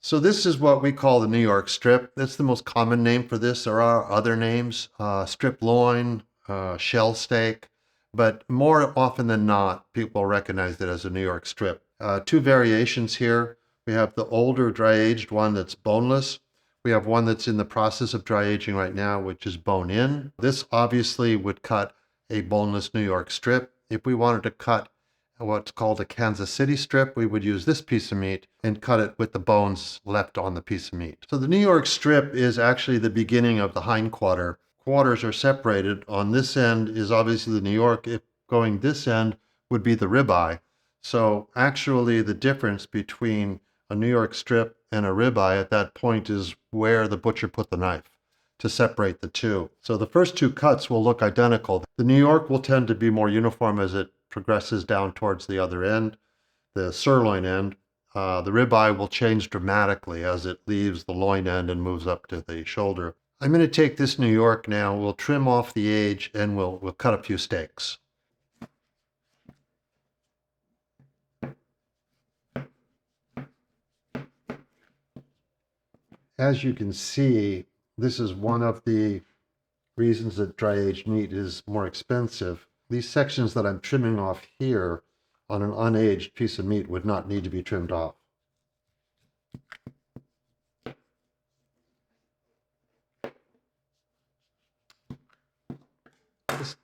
So this is what we call the New York strip. That's the most common name for this. There are other names, strip loin, shell steak, but more often than not, people recognize it as a New York strip. Two variations here. We have the older dry aged one that's boneless. We have one that's in the process of dry aging right now, which is bone in. This obviously would cut a boneless New York strip. If we wanted to cut what's called a Kansas City strip, we would use this piece of meat and cut it with the bones left on the piece of meat. So the New York strip is actually the beginning of the hind quarter. Quarters are separated. On this end is obviously the New York. If going this end would be the ribeye. So actually the difference between a New York strip and a ribeye at that point is where the butcher put the knife to separate the two. So the first two cuts will look identical. The New York will tend to be more uniform as it progresses down towards the other end, the sirloin end. The ribeye will change dramatically as it leaves the loin end and moves up to the shoulder. I'm going to take this New York now, we'll trim off the edge, and we'll cut a few steaks. As you can see, this is one of the reasons that dry aged meat is more expensive. These sections that I'm trimming off here on an unaged piece of meat would not need to be trimmed off.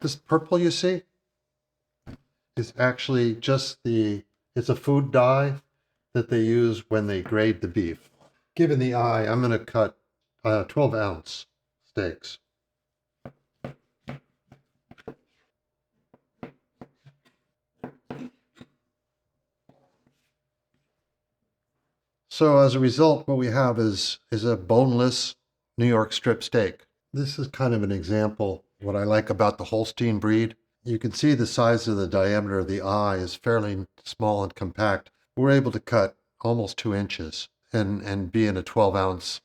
This purple you see is actually just it's a food dye that they use when they grade the beef. Given the eye, I'm going to cut 12-ounce steaks. So as a result, what we have is a boneless New York strip steak. This is kind of an example of what I like about the Holstein breed. You can see the size of the diameter of the eye is fairly small and compact. We're able to cut almost 2 inches and be in a 12-ounce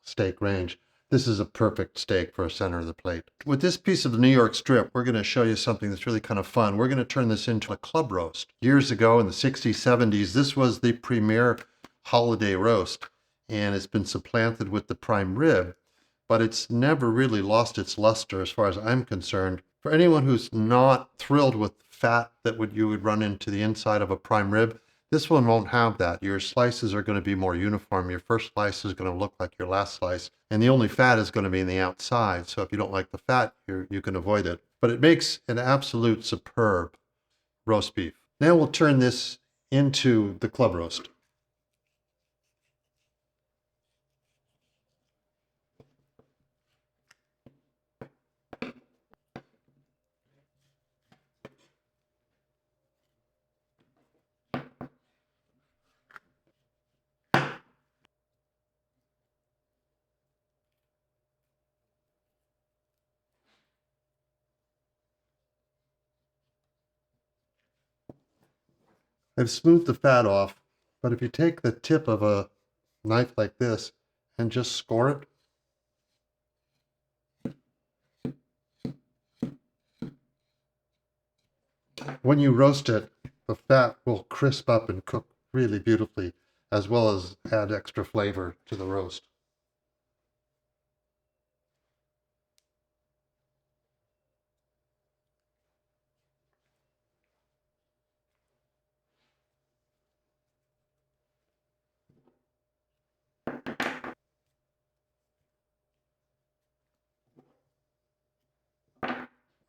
steak range. This is a perfect steak for a center of the plate. With this piece of the New York strip, we're going to show you something that's really kind of fun. We're going to turn this into a club roast. Years ago in the 60s, 70s, this was the premier holiday roast, and it's been supplanted with the prime rib, but it's never really lost its luster as far as I'm concerned. For anyone who's not thrilled with fat that you would run into the inside of a prime rib, this one won't have that. Your slices are going to be more uniform. Your first slice is going to look like your last slice, and the only fat is going to be in the outside. So if you don't like the fat, you can avoid it. But it makes an absolute superb roast beef. Now we'll turn this into the club roast. I've smoothed the fat off, but if you take the tip of a knife like this and just score it, when you roast it, the fat will crisp up and cook really beautifully, as well as add extra flavor to the roast.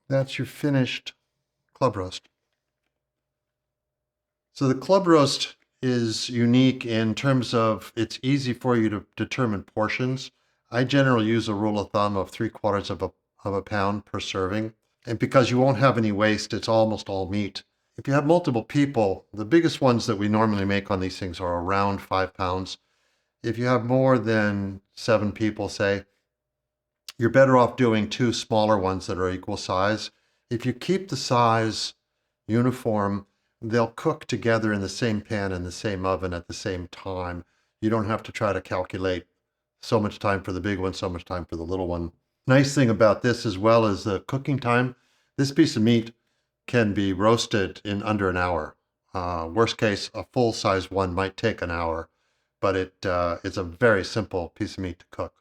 That's your finished club roast. So the club roast is unique in terms of it's easy for you to determine portions. I generally use a rule of thumb of 3/4 of a pound per serving. And because you won't have any waste, it's almost all meat. If you have multiple people, the biggest ones that we normally make on these things are around 5 pounds. If you have more than 7 people, say, you're better off doing 2 smaller ones that are equal size. If you keep the size uniform, they'll cook together in the same pan in the same oven at the same time. You don't have to try to calculate so much time for the big one, so much time for the little one. Nice thing about this as well is the cooking time. This piece of meat can be roasted in under an hour. Worst case, a full-size one might take an hour, but it's a very simple piece of meat to cook.